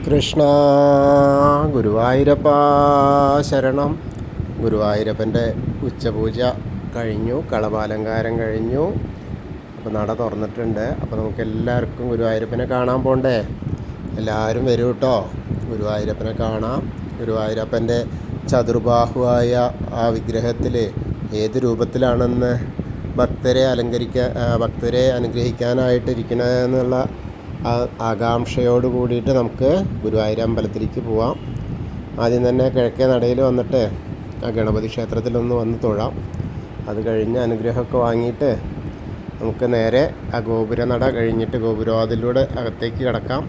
കൃഷ്ണ ഗുരുവായൂരപ്പ ശരണം. ഗുരുവായൂരപ്പൻ്റെ ഉച്ചപൂജ കഴിഞ്ഞു, കളഭാലങ്കാരം കഴിഞ്ഞു. അപ്പോൾ നട തുറന്നിട്ടുണ്ട്. അപ്പോൾ നമുക്ക് എല്ലാവർക്കും ഗുരുവായൂരപ്പനെ കാണാൻ പോണ്ടേ? എല്ലാവരും വരൂ കേട്ടോ, ഗുരുവായൂരപ്പനെ കാണാം. ഗുരുവായൂരപ്പൻ്റെ ചതുർബാഹുവായ ആ വിഗ്രഹത്തിൽ ഏത് രൂപത്തിലാണെന്ന് ഭക്തരെ അനുഗ്രഹിക്കാനായിട്ടിരിക്കണമെന്നുള്ള ആകാംക്ഷയോട് കൂടിയിട്ട് നമുക്ക് ഗുരുവായൂർ അമ്പലത്തിലേക്ക് പോവാം. ആദ്യം തന്നെ കിഴക്കേ നടയിൽ വന്നിട്ട് ആ ഗണപതി ക്ഷേത്രത്തിലൊന്ന് വന്ന് തൊഴാം. അത് കഴിഞ്ഞ് അനുഗ്രഹമൊക്കെ വാങ്ങിയിട്ട് നമുക്ക് നേരെ ആ ഗോപുരനട കഴിഞ്ഞിട്ട് ഗോപുരവാതിലൂടെ അകത്തേക്ക് കിടക്കാം.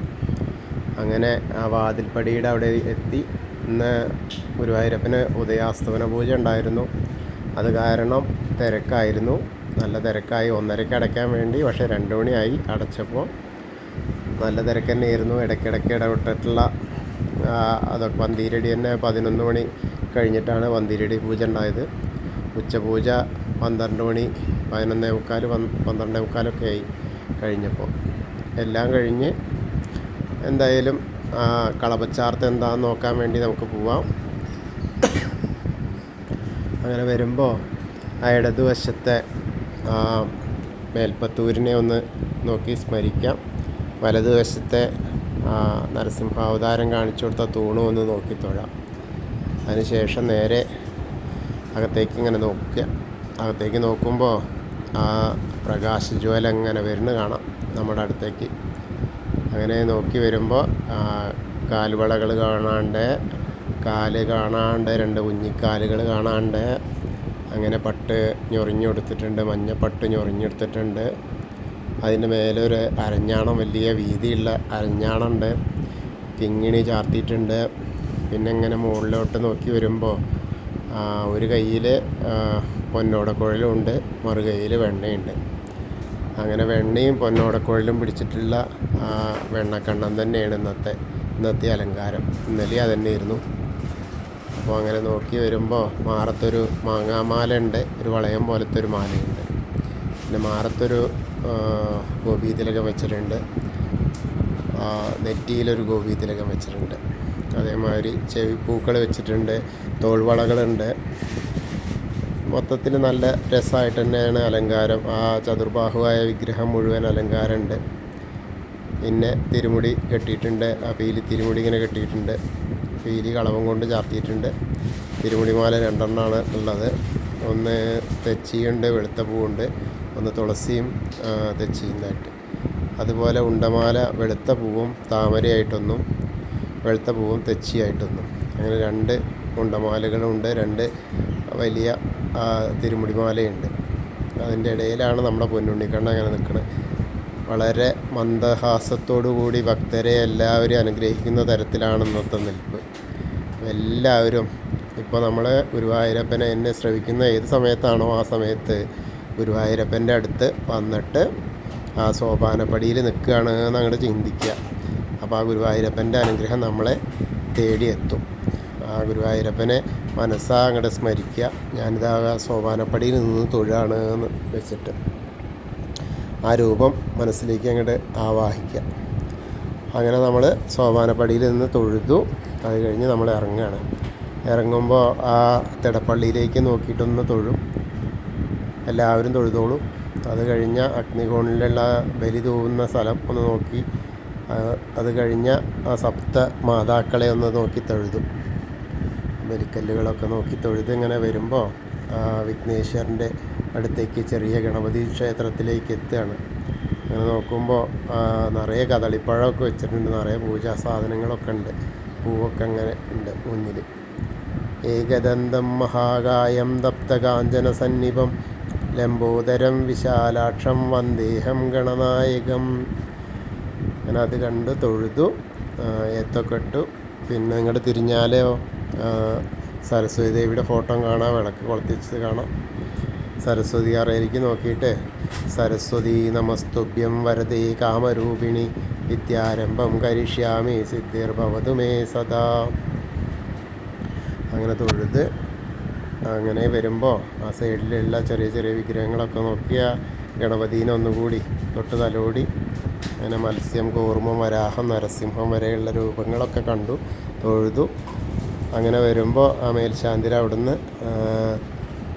അങ്ങനെ ആ വാതിൽപ്പടിയുടെ അവിടെ എത്തി. ഇന്ന് ഗുരുവായൂരപ്പന് ഉദയാസ്തമന പൂജ ഉണ്ടായിരുന്നു. അത് കാരണം തിരക്കായിരുന്നു, നല്ല തിരക്കായി. 1:30 അടയ്ക്കാൻ വേണ്ടി, പക്ഷേ 2 മണിയായി അടച്ചപ്പോൾ. നല്ല തിരക്ക് തന്നെയായിരുന്നു. ഇടയ്ക്കിടയ്ക്ക് ഇടവിട്ടിട്ടുള്ള അതൊക്കെ പന്തീരടി തന്നെ 11 മണി കഴിഞ്ഞിട്ടാണ് പന്തീരടി പൂജ ഉണ്ടായത്. ഉച്ചപൂജ 12 മണി 11:45 12:45 ആയി കഴിഞ്ഞപ്പോൾ. എല്ലാം കഴിഞ്ഞ് എന്തായാലും കളഭച്ചാർത്ത് എന്താണെന്ന് നോക്കാൻ വേണ്ടി നമുക്ക് പോവാം. അങ്ങനെ വരുമ്പോൾ ആ ഇടതുവശത്തെ മേൽപ്പത്തൂരിനെ ഒന്ന് നോക്കി സ്മരിക്കാം. വലതുവശത്തെ നരസിംഹാവതാരം കാണിച്ചു കൊടുത്ത തൂണും ഒന്ന് നോക്കി തൊഴാം. അതിനുശേഷം നേരെ അകത്തേക്ക് ഇങ്ങനെ നോക്കുക. അകത്തേക്ക് നോക്കുമ്പോൾ ആ പ്രകാശജ്വാല ഇങ്ങനെ വരുന്നത് കാണാം നമ്മുടെ അടുത്തേക്ക്. അങ്ങനെ നോക്കി വരുമ്പോൾ കാൽവളകൾ കാണാണ്ട്, കാല് കാണാണ്ട്, 2 കുഞ്ഞിക്കാലുകൾ കാണാണ്ട്. അങ്ങനെ പട്ട് ഞൊറിഞ്ഞെടുത്തിട്ടുണ്ട്, മഞ്ഞപ്പട്ട് ഞൊറിഞ്ഞെടുത്തിട്ടുണ്ട്. അതിൻ്റെ മേലൊരു അരഞ്ഞാണം, വലിയ വീതിയുള്ള അരഞ്ഞാണുണ്ട്. കിങ്ങിണി ചാർത്തിയിട്ടുണ്ട്. പിന്നെ ഇങ്ങനെ മുകളിലോട്ട് നോക്കി വരുമ്പോൾ ഒരു കയ്യിൽ പൊന്നോടക്കുഴലുണ്ട്, മറുകൈയിൽ വെണ്ണയുണ്ട്. അങ്ങനെ വെണ്ണയും പൊന്നോടക്കുഴലും പിടിച്ചിട്ടുള്ള വെണ്ണക്കണ്ണൻ തന്നെയാണ് ഇന്നത്തെ അലങ്കാരം. ഇന്നലെ അതന്നെയായിരുന്നു. അപ്പോൾ അങ്ങനെ നോക്കി വരുമ്പോൾ മാറത്തൊരു മാങ്ങാമാല ഉണ്ട്, ഒരു വളയം പോലത്തെ ഒരു മാലയുണ്ട്. പിന്നെ മാറത്തൊരു ഗോപീതിലകം വെച്ചിട്ടുണ്ട്, നെറ്റിയിലൊരു ഗോപീതിലകം വെച്ചിട്ടുണ്ട്. അതേമാതിരി ചെവിപ്പൂക്കൾ വെച്ചിട്ടുണ്ട്, തോൾവളകളുണ്ട്. മൊത്തത്തിൽ നല്ല രസമായിട്ട് തന്നെയാണ് അലങ്കാരം. ആ ചതുർബാഹുവായ വിഗ്രഹം മുഴുവൻ അലങ്കാരമുണ്ട്. പിന്നെ തിരുമുടി കെട്ടിയിട്ടുണ്ട്, ആ പീലി തിരുമുടി ഇങ്ങനെ കെട്ടിയിട്ടുണ്ട്. പീലി കളവം കൊണ്ട് ചാർത്തിയിട്ടുണ്ട്. തിരുമുടിമാല 2 എണ്ണമാണ് ഉള്ളത്. ഒന്ന് തെച്ചിയുണ്ട്, വെളുത്ത പൂവുണ്ട്. ഒന്ന് തുളസിയും തെച്ചിയുമായിട്ട്. അതുപോലെ ഉണ്ടമാല വെളുത്ത പൂവും താമരയായിട്ടൊന്നും, വെളുത്ത പൂവും തെച്ചിയായിട്ടൊന്നും. അങ്ങനെ 2 ഉണ്ടമാലകളുണ്ട്, 2 വലിയ തിരുമുടിമാലയുണ്ട്. അതിൻ്റെ ഇടയിലാണ് നമ്മുടെ പൊന്നുണ്ണിക്കണ്ണൻ അങ്ങനെ നിൽക്കുന്നത്. വളരെ മന്ദഹാസത്തോടു കൂടി ഭക്തരെ എല്ലാവരും അനുഗ്രഹിക്കുന്ന തരത്തിലാണ് ഇന്നത്തെ നിൽപ്പ്. എല്ലാവരും ഇപ്പോൾ നമ്മൾ ഗുരുവായൂരപ്പനെ എന്നെ ശ്രവിക്കുന്ന ഏത് സമയത്താണോ ആ സമയത്ത് ഗുരുവായൂരപ്പൻ്റെ അടുത്ത് വന്നിട്ട് ആ സോപാനപ്പടിയിൽ നിൽക്കുകയാണ് എന്ന് അങ്ങോട്ട് ചിന്തിക്കുക. അപ്പോൾ ആ ഗുരുവായൂരപ്പൻ്റെ അനുഗ്രഹം നമ്മളെ തേടിയെത്തും. ആ ഗുരുവായൂരപ്പനെ മനസ്സാ അങ്ങോട്ട് സ്മരിക്കുക. ഞാനിതാ സോപാനപ്പടിയിൽ നിന്ന് തൊഴാണ് എന്ന് വെച്ചിട്ട് ആ രൂപം മനസ്സിലേക്ക് അങ്ങോട്ട് ആവാഹിക്കുക. അങ്ങനെ നമ്മൾ സോപാനപ്പടിയിൽ നിന്ന് തൊഴുതു. അത് കഴിഞ്ഞ് നമ്മൾ ഇറങ്ങുകയാണ്. ഇറങ്ങുമ്പോൾ ആ തിടപ്പള്ളിയിലേക്ക് നോക്കിയിട്ടൊന്ന് തൊഴും. എല്ലാവരും തൊഴുതോളും. അത് കഴിഞ്ഞ അഗ്നികോണിലുള്ള ബലി തൂവുന്ന സ്ഥലം ഒന്ന് നോക്കി, അത് കഴിഞ്ഞ ആ 7 മാതാക്കളെ ഒന്ന് നോക്കി തൊഴുതും. ബലിക്കല്ലുകളൊക്കെ നോക്കി തൊഴുത് ഇങ്ങനെ വരുമ്പോൾ വിഘ്നേശ്വരൻ്റെ അടുത്തേക്ക് ചെറിയ ഗണപതി ക്ഷേത്രത്തിലേക്ക് എത്തുകയാണ്. അങ്ങനെ നോക്കുമ്പോൾ നിറയെ കദളിപ്പഴമൊക്കെ വെച്ചിട്ടുണ്ട്, നിറയെ പൂജാ സാധനങ്ങളൊക്കെ ഉണ്ട്, പൂവൊക്കെ അങ്ങനെ ഉണ്ട് മുന്നിൽ. ഏകദന്തം മഹാകായം തപ്തകാഞ്ചന സന്നിഭം ലംബോദരം വിശാലാക്ഷം വന്ദേഹം ഗണനായകം. അങ്ങനെ അത് കണ്ട് തൊഴുതു, ഏത്തൊക്കെ ഇട്ടു. പിന്നെ ഇങ്ങോട്ട് തിരിഞ്ഞാലോ സരസ്വതി ദേവിയുടെ ഫോട്ടോ കാണാം, വിളക്ക് കൊളുത്തിച്ചത് കാണാം. സരസ്വതി അറയിലേക്ക് നോക്കിയിട്ട് സരസ്വതി നമസ്തുഭ്യം വരദേ കാമരൂപിണി വിദ്യാരംഭം കരിഷ്യാമി സിദ്ധിർഭവതു മേ സദാ. അങ്ങനെ തൊഴുത് അങ്ങനെ വരുമ്പോൾ ആ സൈഡിലുള്ള ചെറിയ ചെറിയ വിഗ്രഹങ്ങളൊക്കെ നോക്കിയാൽ ഗണപതിനെ ഒന്നുകൂടി തൊട്ട് തലോടി അങ്ങനെ മത്സ്യം, കൂർമ്മം, വരാഹം, നരസിംഹം വരെയുള്ള രൂപങ്ങളൊക്കെ കണ്ടു, തൊഴുതു. അങ്ങനെ വരുമ്പോൾ ആ മേൽശാന്തിയിൽ അവിടുന്ന്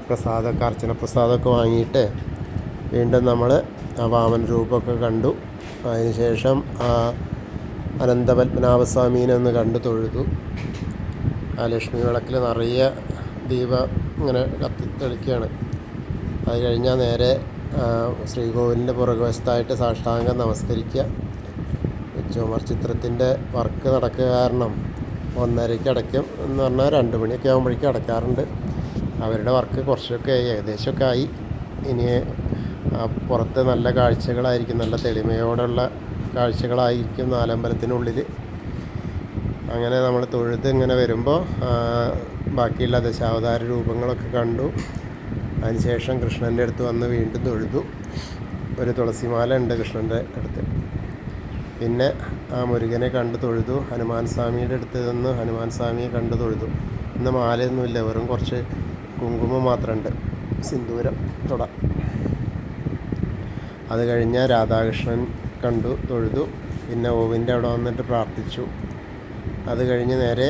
പ്രസാദമൊക്കെ, അർച്ചന പ്രസാദമൊക്കെ വാങ്ങിയിട്ട് വീണ്ടും നമ്മൾ ആ വാമന രൂപമൊക്കെ കണ്ടു. അതിനുശേഷം ആ അനന്തപത്മനാഭസ്വാമീനെ ഒന്ന് കണ്ടു തൊഴുതു. ആ ലക്ഷ്മി വിളക്കിൽ നിറയെ ദീപം ഇങ്ങനെ തെളിക്കുകയാണ്. അത് കഴിഞ്ഞാൽ നേരെ ശ്രീകോവിലിൻ്റെ പുറകുവശത്തായിട്ട് സാഷ്ടാംഗം നമസ്കരിക്കുക. ചുമർ ചിത്രത്തിൻ്റെ വർക്ക് നടക്കുക കാരണം 1:30 അടയ്ക്കും എന്ന് പറഞ്ഞാൽ 2 മണിയൊക്കെ ആകുമ്പോഴേക്കും അടയ്ക്കാറുണ്ട്. അവരുടെ വർക്ക് കുറച്ചൊക്കെ ഏകദേശമൊക്കെ ആയി. ഇനി പുറത്ത് നല്ല കാഴ്ചകളായിരിക്കും, നല്ല തെളിമയോടുള്ള കാഴ്ചകളായിരിക്കും നാലമ്പലത്തിനുള്ളിൽ. അങ്ങനെ നമ്മൾ തൊഴുത് ഇങ്ങനെ വരുമ്പോൾ ബാക്കിയുള്ള ദശാവതാര രൂപങ്ങളൊക്കെ കണ്ടു. അതിനുശേഷം കൃഷ്ണൻ്റെ അടുത്ത് വന്ന് വീണ്ടും തൊഴുതു. ഒരു തുളസിമാല ഉണ്ട് കൃഷ്ണൻ്റെ അടുത്ത്. പിന്നെ ആ മുരുകനെ കണ്ട് തൊഴുതു. ഹനുമാൻ സ്വാമിയുടെ അടുത്ത് നിന്ന് ഹനുമാൻ സ്വാമിയെ കണ്ട് തൊഴുതു. ഇന്ന് മാലയൊന്നുമില്ല, വെറും കുറച്ച് കുങ്കുമം മാത്രമുണ്ട്, സിന്ദൂരം തൊട. അത് കഴിഞ്ഞ് രാധാകൃഷ്ണൻ കണ്ടു തൊഴുതു. പിന്നെ ഓവിൻ്റെ അവിടെ വന്നിട്ട് പ്രാർത്ഥിച്ചു. അത് കഴിഞ്ഞ് നേരെ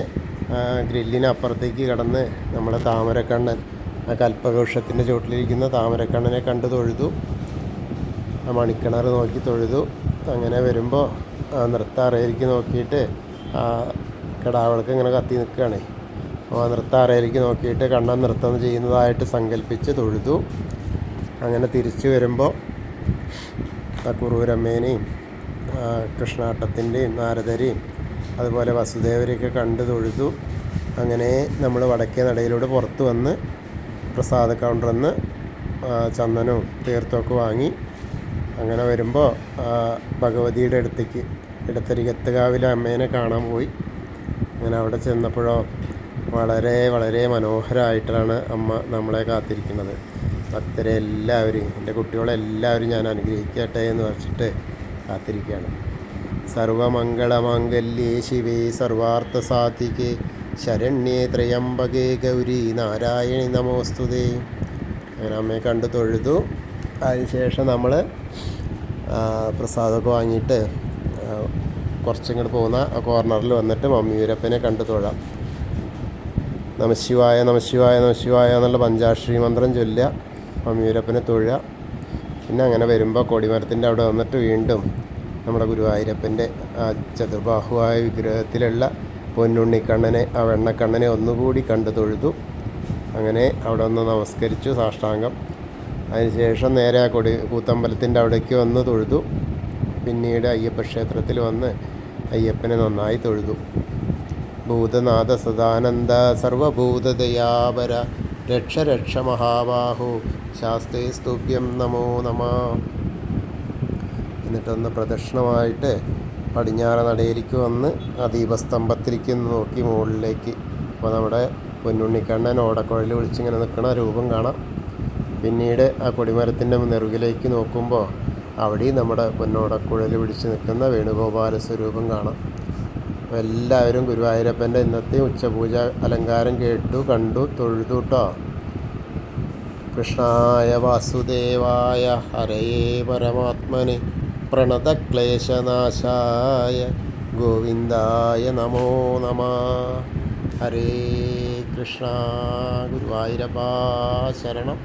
ഗ്രില്ലിന് അപ്പുറത്തേക്ക് കടന്ന് നമ്മളെ താമരക്കണ്ണൻ, ആ കൽപ്പവൃക്ഷത്തിൻ്റെ ചുവട്ടിലിരിക്കുന്ന താമരക്കണ്ണനെ കണ്ട് തൊഴുതു. ആ മണിക്കിണർ നോക്കി തൊഴുതു. അങ്ങനെ വരുമ്പോൾ ആ നൃത്ത അറയിലേക്ക് നോക്കിയിട്ട് ആ കിടാവിളക്ക് ഇങ്ങനെ കത്തി നിൽക്കുകയാണ്. അപ്പോൾ ആ നൃത്ത അറയിലേക്ക് നോക്കിയിട്ട് കണ്ണൻ നൃത്തം ചെയ്യുന്നതായിട്ട് സങ്കല്പിച്ച് തൊഴുതു. അങ്ങനെ തിരിച്ചു വരുമ്പോൾ ആ കുറൂരമ്മേനെയും കൃഷ്ണാട്ടത്തിൻ്റെയും നാരദരെയും അതുപോലെ വസുദേവരെയൊക്കെ കണ്ട് തൊഴുതു. അങ്ങനെ നമ്മൾ വടക്കേ നടയിലൂടെ പുറത്ത് വന്ന് പ്രസാദ കൗണ്ടറിൽ നിന്ന് ചന്ദനവും തീർത്ഥമൊക്കെ വാങ്ങി അങ്ങനെ വരുമ്പോൾ ഭഗവതിയുടെ അടുത്തേക്ക് ഇടത്തരികത്തുകാവിലെ അമ്മേനെ കാണാൻ പോയി. അങ്ങനെ അവിടെ ചെന്നപ്പോഴോ വളരെ വളരെ മനോഹരമായിട്ടാണ് അമ്മ നമ്മളെ കാത്തിരിക്കുന്നത്. ഭക്തരെ എല്ലാവരും, എൻ്റെ കുട്ടികളെല്ലാവരും ഞാൻ അനുഗ്രഹിക്കട്ടെ എന്ന് വെച്ചിട്ട് കാത്തിരിക്കുകയാണ്. സർവമംഗളമാംഗല്യേ ശിവേ സർവാർത്ഥസാധികേ ശരണ്യേ ത്രയംബകേ ഗൗരി നാരായണി നമോസ്തുതേ. അങ്ങനെ അമ്മയെ കണ്ട് തൊഴുതു. അതിനുശേഷം നമ്മൾ പ്രസാദമൊക്കെ വാങ്ങിയിട്ട് കുറച്ചിങ്ങോട്ട് പോകുന്ന ആ കോർണറിൽ വന്നിട്ട് മമ്മിയൂരപ്പനെ കണ്ട് തൊഴാം. നമശിവായ നമശിവായ നമശിവായ എന്നുള്ള പഞ്ചാക്ഷരി മന്ത്രം ചൊല്ലുക, മമ്മിയൂരപ്പനെ തൊഴുക. പിന്നെ അങ്ങനെ വരുമ്പോൾ കൊടിമരത്തിൻ്റെ അവിടെ വന്നിട്ട് വീണ്ടും നമ്മുടെ ഗുരുവായൂരപ്പൻ്റെ ആ ചതുർബാഹുവായ വിഗ്രഹത്തിലുള്ള പൊന്നുണ്ണിക്കണ്ണനെ, ആ വെണ്ണക്കണ്ണനെ ഒന്നുകൂടി കണ്ട് തൊഴുതു. അങ്ങനെ അവിടെ ഒന്ന് നമസ്കരിച്ചു സാഷ്ടാംഗം. അതിനുശേഷം നേരെ ആ കൂത്തമ്പലത്തിൻ്റെ അവിടേക്ക് വന്ന് തൊഴുതു. പിന്നീട് അയ്യപ്പ ക്ഷേത്രത്തിൽ വന്ന് അയ്യപ്പനെ നന്നായി തൊഴുതു. ഭൂതനാഥ സദാനന്ദ സർവഭൂതദയാപര രക്ഷ രക്ഷ മഹാബാഹു ശാസ്തേ സ്തുഭ്യം നമോ നമ. എന്നിട്ടൊന്ന് പ്രദക്ഷിണമായിട്ട് പടിഞ്ഞാറ നടയിലേക്ക് വന്ന് ആ ദീപസ്തംഭത്തിലേക്ക് നോക്കി മുകളിലേക്ക്. അപ്പോൾ നമ്മുടെ പൊന്നുണ്ണിക്കണ്ണൻ ഓടക്കുഴൽ വിളിച്ചിങ്ങനെ നിൽക്കണ രൂപം കാണാം. പിന്നീട് ആ കൊടിമരത്തിൻ്റെ നെറുകിലേക്ക് നോക്കുമ്പോൾ അവിടെയും നമ്മുടെ പൊന്നോടക്കുഴൽ പിടിച്ച് നിൽക്കുന്ന വേണുഗോപാല സ്വരൂപം കാണാം. അപ്പോൾ എല്ലാവരും ഗുരുവായൂരപ്പൻ്റെ ഇന്നത്തെ ഉച്ചപൂജ അലങ്കാരം കേട്ടു, കണ്ടു, തൊഴുതു കേട്ടോ. കൃഷ്ണായ വാസുദേവായ ഹരയേ പരമാത്മനെ പ്രണതക്ലേശനാശായ ഗോവിന്ദായ നമോ നമ. ഹരേ കൃഷ്ണ. ഗുരുവായൂരപ്പാ ശരണം.